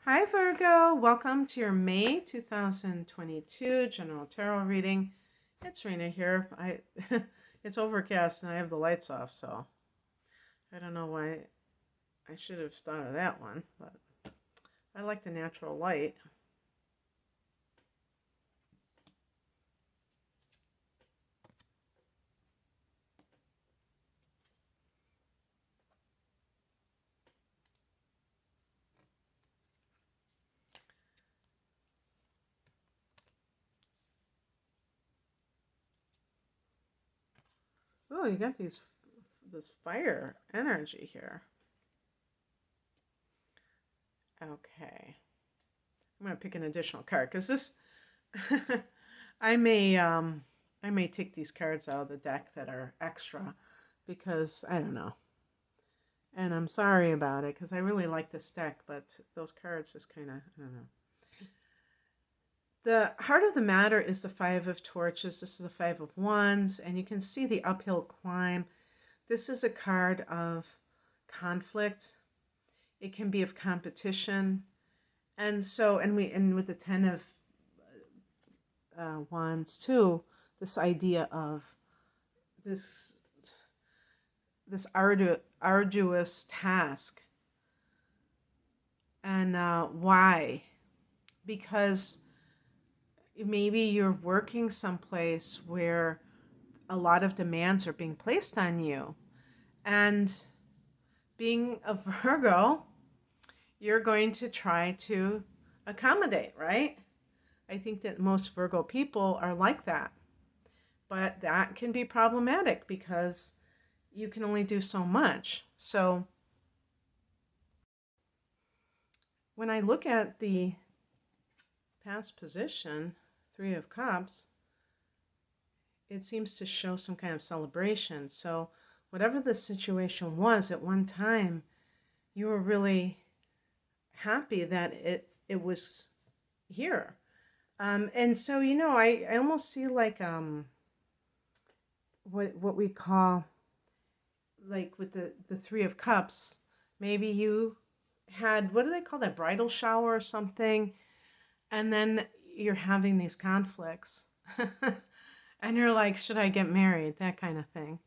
Hi Virgo, welcome to your May 2022 general tarot reading. It's Rena here. It's overcast and I have the lights off, so I don't know why I should have thought of that one, but I like the natural light. Oh, you got this fire energy here. Okay. I'm going to pick an additional card because this I may I may take these cards out of the deck that are extra because I don't know. And I'm sorry about it because I really like this deck, but those cards just kind of, I don't know. The heart of the matter is the Five of Torches. This is a Five of Wands, and you can see the uphill climb. This is a card of conflict. It can be of competition. And so, and with the Ten of Wands too, this idea of this arduous task. And why? Because maybe you're working someplace where a lot of demands are being placed on you. And being a Virgo, you're going to try to accommodate, right? I think that most Virgo people are like that. But that can be problematic because you can only do so much. So when I look at the past position, Three of Cups, it seems to show some kind of celebration. So whatever the situation was at one time, you were really happy that it was here. And so, I almost see like what we call, like with the Three of Cups, maybe you had, what do they call that, bridal shower or something, and then you're having these conflicts. And you're like, should I get married? That kind of thing.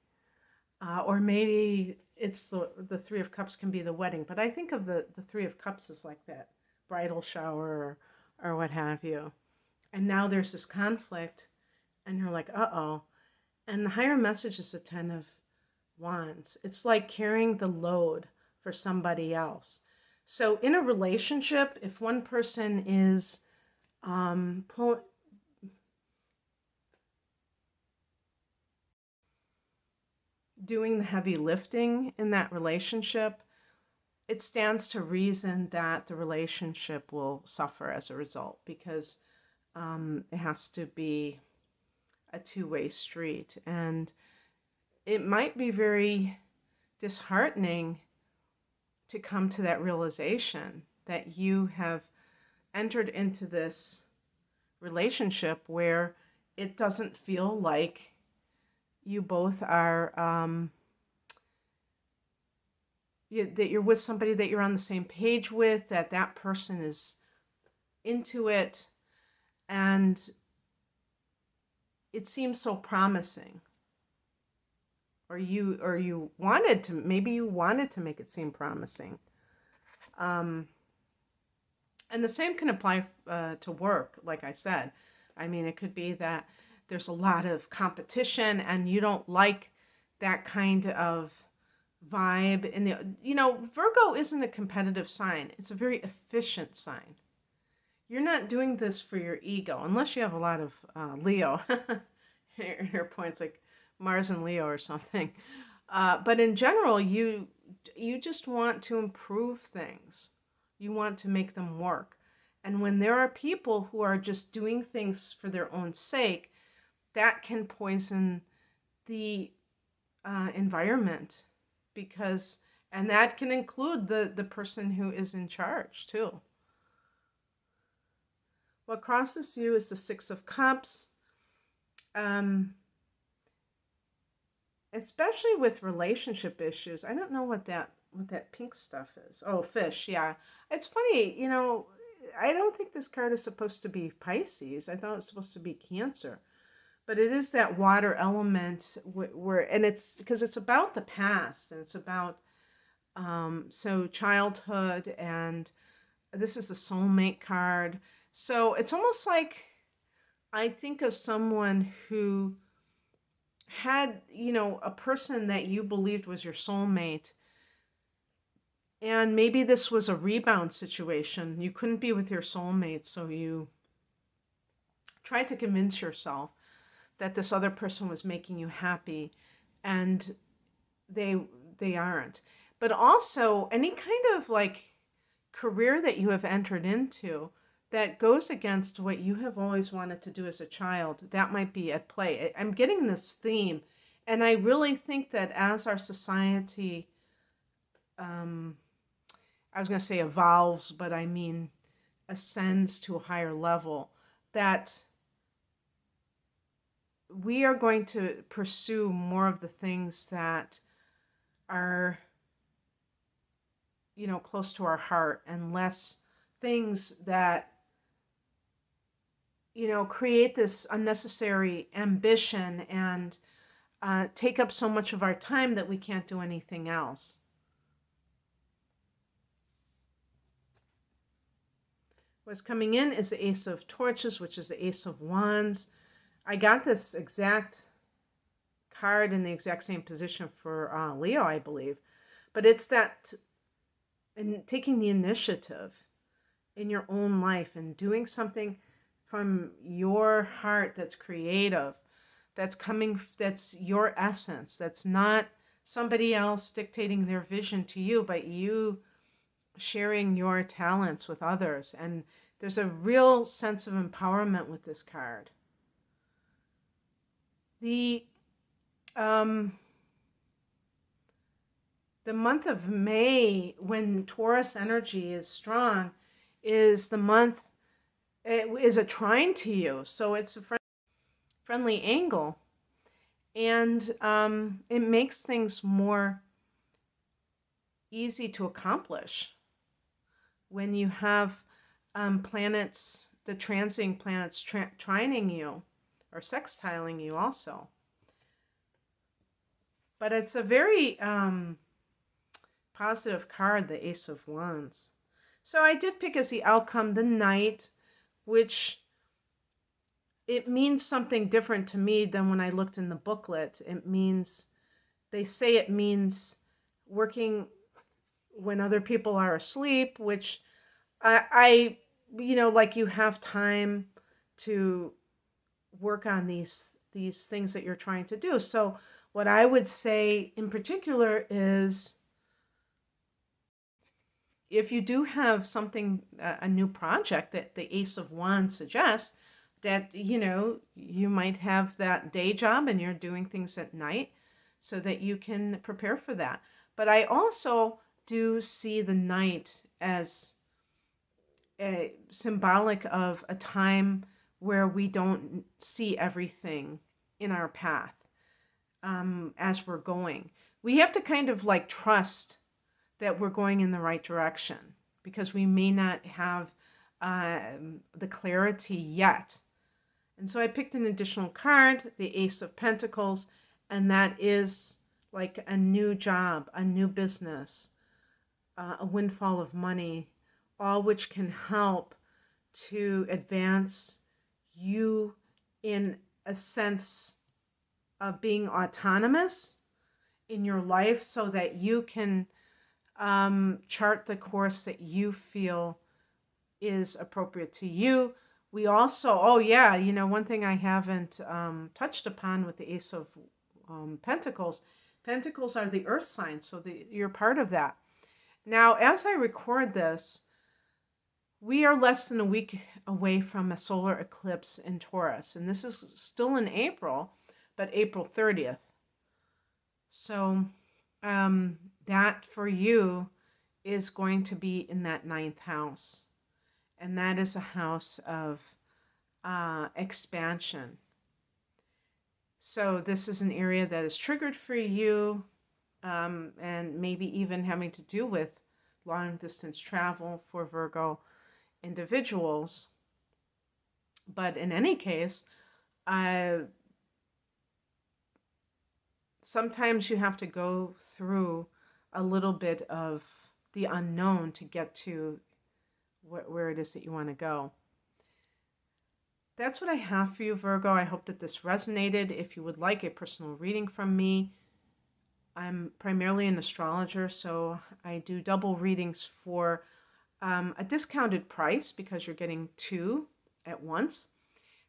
Or maybe it's the Three of Cups can be the wedding. But I think of the Three of Cups as like that bridal shower or what have you. And now there's this conflict, and you're like, uh-oh. And the higher message is the Ten of Wands. It's like carrying the load for somebody else. So in a relationship, if one person is doing the heavy lifting in that relationship, it stands to reason that the relationship will suffer as a result because it has to be a two-way street. And it might be very disheartening to come to that realization that you have entered into this relationship where it doesn't feel like you both are that you're with somebody that you're on the same page with, that person is into it, and it seems so promising. Or you wanted to, maybe you wanted to make it seem promising. And the same can apply to work, like I said. I mean, it could be that there's a lot of competition and you don't like that kind of vibe. And, Virgo isn't a competitive sign. It's a very efficient sign. You're not doing this for your ego, unless you have a lot of Leo. Your points like Mars and Leo or something. But in general, you just want to improve things. You want to make them work. And when there are people who are just doing things for their own sake, that can poison the environment, and that can include the person who is in charge too. What crosses you is the Six of Cups. Especially with relationship issues. I don't know what that what that pink stuff is. Oh, fish, yeah. It's funny, I don't think this card is supposed to be Pisces. I thought it was supposed to be Cancer. But it is that water element where, and it's because it's about the past, and it's about so childhood, and this is the soulmate card. So it's almost like I think of someone who had, a person that you believed was your soulmate. And maybe this was a rebound situation. You couldn't be with your soulmate, so you tried to convince yourself that this other person was making you happy, and they they aren't. But also any kind of like career that you have entered into that goes against what you have always wanted to do as a child, that might be at play. I'm getting this theme, and I really think that as our society, I was going to say evolves, but I mean ascends to a higher level, that we are going to pursue more of the things that are, close to our heart, and less things that, create this unnecessary ambition and take up so much of our time that we can't do anything else. What's coming in is the Ace of Torches, which is the Ace of Wands. I got this exact card in the exact same position for Leo, I believe. But it's that, and taking the initiative in your own life and doing something from your heart that's creative, that's your essence, that's not somebody else dictating their vision to you, but you sharing your talents with others. And there's a real sense of empowerment with this card. The month of May, when Taurus energy is strong, is the month, it is a trine to you. So it's a friendly angle. And it makes things more easy to accomplish when you have planets, the transiting planets trining you or sextiling you also. But it's a very positive card, the Ace of Wands. So I did pick as the outcome the Knight, which it means something different to me than when I looked in the booklet. They say it means working when other people are asleep, which I like you have time to work on these things that you're trying to do. So what I would say in particular is, if you do have something, a new project that the Ace of Wands suggests, that, you might have that day job and you're doing things at night so that you can prepare for that. But I also do see the night as symbolic of a time where we don't see everything in our path as we're going. We have to kind of like trust that we're going in the right direction, because we may not have the clarity yet. And so I picked an additional card, the Ace of Pentacles, and that is like a new job, a new business, a windfall of money, all which can help to advance you in a sense of being autonomous in your life, so that you can chart the course that you feel is appropriate to you. We also, one thing I haven't touched upon with the Ace of Pentacles, Pentacles are the earth signs, so you're part of that. Now, as I record this, we are less than a week away from a solar eclipse in Taurus, and this is still in April, but April 30th. So that for you is going to be in that 9th house. And that is a house of expansion. So this is an area that is triggered for you. and maybe even having to do with long distance travel for Virgo individuals. But in any case, sometimes you have to go through a little bit of the unknown to get to where it is that you want to go. That's what I have for you, Virgo. I hope that this resonated. If you would like a personal reading from me, I'm primarily an astrologer, so I do double readings for a discounted price because you're getting 2 at once.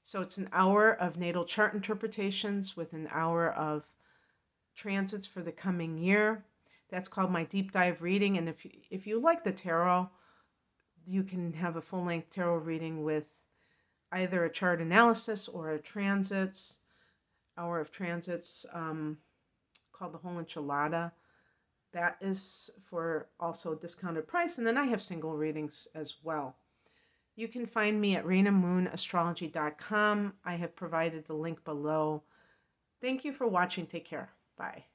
So it's an hour of natal chart interpretations with an hour of transits for the coming year. That's called my deep dive reading. And if you like the tarot, you can have a full-length tarot reading with either a chart analysis or a transits, hour of transits, called the whole enchilada. That is for also a discounted price. And then I have single readings as well. You can find me at rainaMoonAstrology.com. I have provided the link below. Thank you for watching. Take care. Bye.